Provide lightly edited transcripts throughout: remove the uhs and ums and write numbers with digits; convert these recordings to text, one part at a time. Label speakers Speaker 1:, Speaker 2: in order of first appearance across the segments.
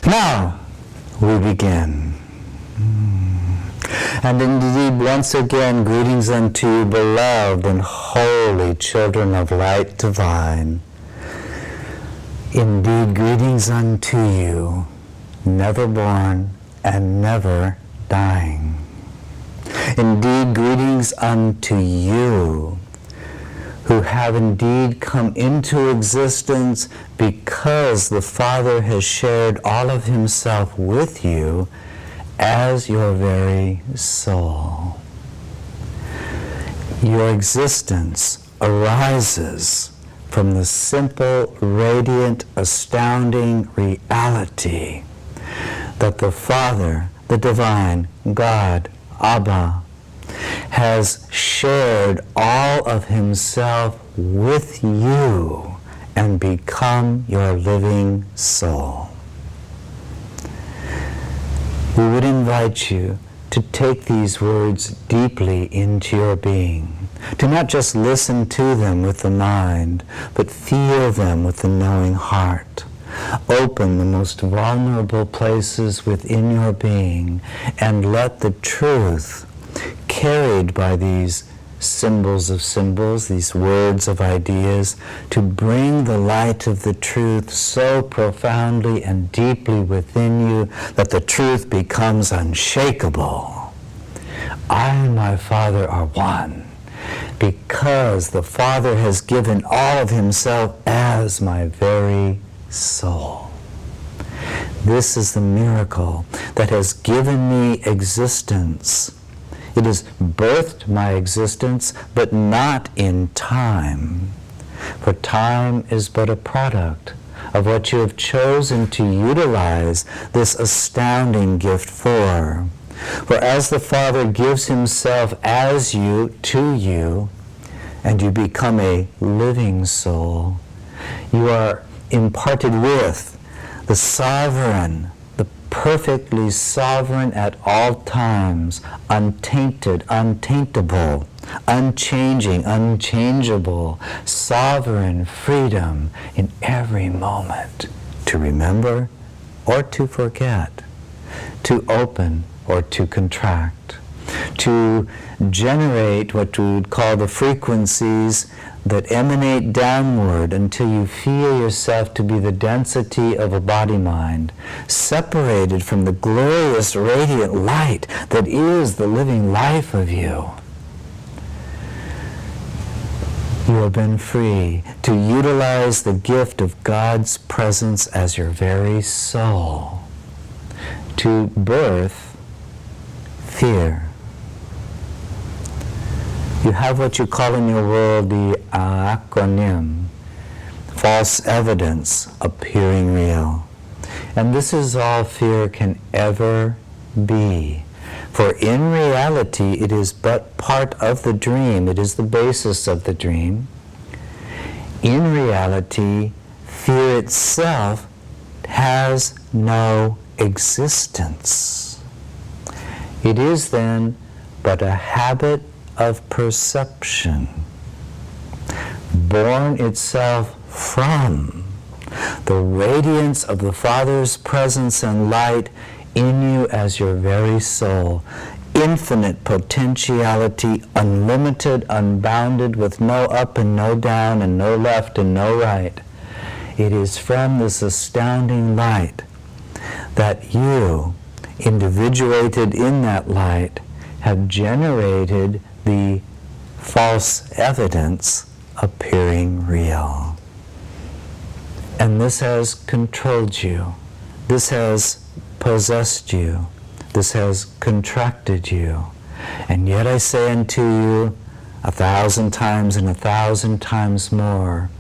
Speaker 1: Now we begin. And indeed, once again, greetings unto you, beloved and holy children of light divine. Indeed, greetings unto you, never born and never dying. Indeed, greetings unto you, who have indeed come into existence because the Father has shared all of himself with you as your very soul. Your existence arises from the simple, radiant, astounding reality that the Father, the Divine, God, Abba, has shared all of himself with you and become your living soul. We would invite you to take these words deeply into your being, to not just listen to them with the mind, but feel them with the knowing heart. Open the most vulnerable places within your being and let the truth carried by these symbols of symbols, these words of ideas, to bring the light of the truth so profoundly and deeply within you that the truth becomes unshakable. I and my Father are one, because the Father has given all of himself as my very soul. This is the miracle that has given me existence. It has birthed my existence, but not in time. For time is but a product of what you have chosen to utilize this astounding gift for. For as the Father gives himself as you to you, and you become a living soul, you are imparted with the sovereign, the perfectly sovereign at all times, untainted, untaintable, unchanging, unchangeable, sovereign freedom in every moment to remember or to forget, to open or to contract, to generate what we would call the frequencies that emanate downward until you feel yourself to be the density of a body-mind, separated from the glorious radiant light that is the living life of you. You have been free to utilize the gift of God's presence as your very soul, to birth fear. You have what you call in your world the acronym, false evidence appearing real. And this is all fear can ever be. For in reality, it is but part of the dream. It is the basis of the dream. In reality, fear itself has no existence. It is then but a habit of perception, born itself from the radiance of the Father's presence and light in you as your very soul, infinite potentiality, unlimited, unbounded, with no up and no down and no left and no right. It is from this astounding light that you, individuated in that light, have generated the false evidence appearing real. And this has controlled you. This has possessed you. This has contracted you. And yet I say unto you 1,000 times and 1,000 times more,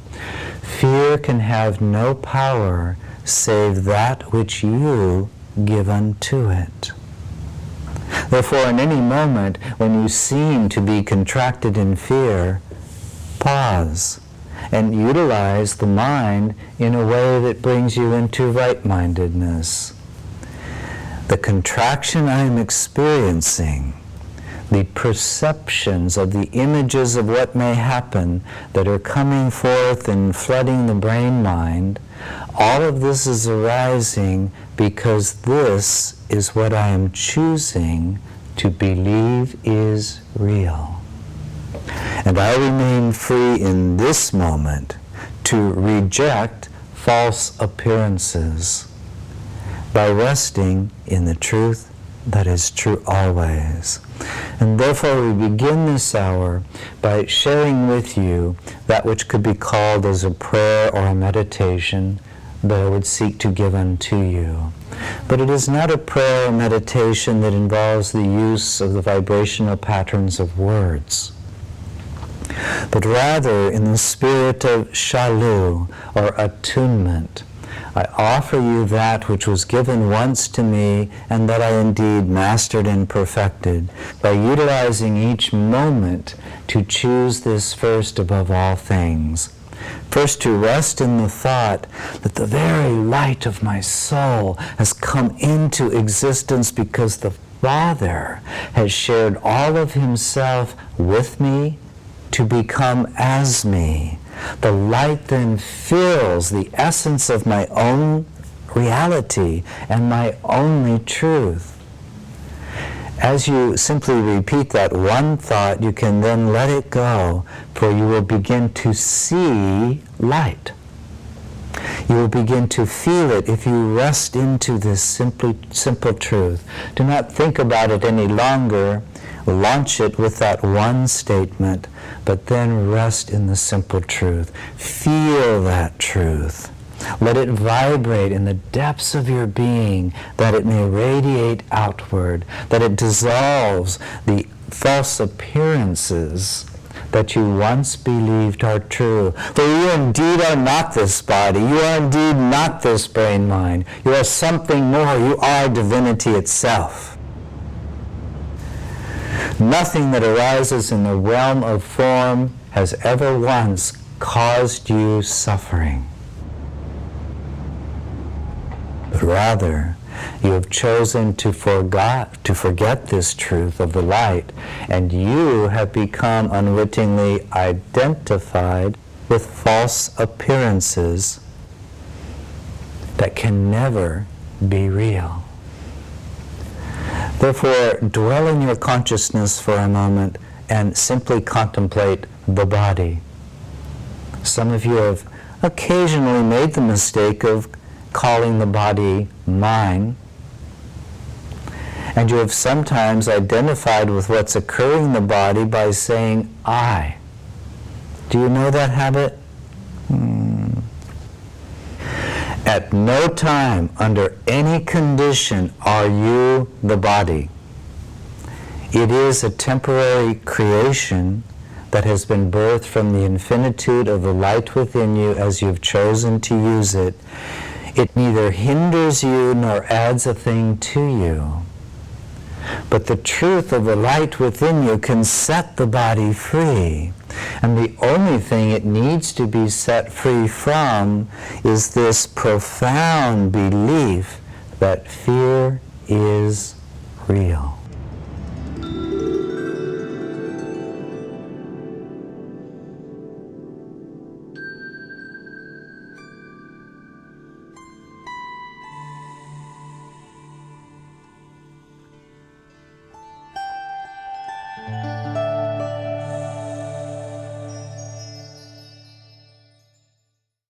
Speaker 1: fear can have no power save that which you give unto it. Therefore, in any moment when you seem to be contracted in fear, pause and utilize the mind in a way that brings you into right-mindedness. The contraction I am experiencing, the perceptions of the images of what may happen that are coming forth and flooding the brain mind, all of this is arising because this is what I am choosing to believe is real. And I remain free in this moment to reject false appearances by resting in the truth that is true always. And therefore we begin this hour by sharing with you that which could be called as a prayer or a meditation that I would seek to give unto you. But it is not a prayer or meditation that involves the use of the vibrational patterns of words, but rather in the spirit of shalu, or attunement. I offer you that which was given once to me and that I indeed mastered and perfected by utilizing each moment to choose this first above all things. First, to rest in the thought that the very light of my soul has come into existence because the Father has shared all of himself with me to become as me. The light then fills the essence of my own reality and my only truth. As you simply repeat that one thought, you can then let it go, for you will begin to see light. You will begin to feel it if you rest into this simple truth. Do not think about it any longer. Launch it with that one statement, but then rest in the simple truth. Feel that truth. Let it vibrate in the depths of your being, that it may radiate outward, that it dissolves the false appearances that you once believed are true. For you indeed are not this body. You are indeed not this brain mind. You are something more. You are divinity itself. Nothing that arises in the realm of form has ever once caused you suffering. But rather, you have chosen to forget this truth of the light, and you have become unwittingly identified with false appearances that can never be real. Therefore, dwell in your consciousness for a moment and simply contemplate the body. Some of you have occasionally made the mistake of calling the body mine, and you have sometimes identified with what's occurring in the body by saying, I. Do you know that habit? At no time, under any condition, are you the body. It is a temporary creation that has been birthed from the infinitude of the light within you as you've chosen to use it. It neither hinders you nor adds a thing to you. But the truth of the light within you can set the body free. And the only thing it needs to be set free from is this profound belief that fear is real.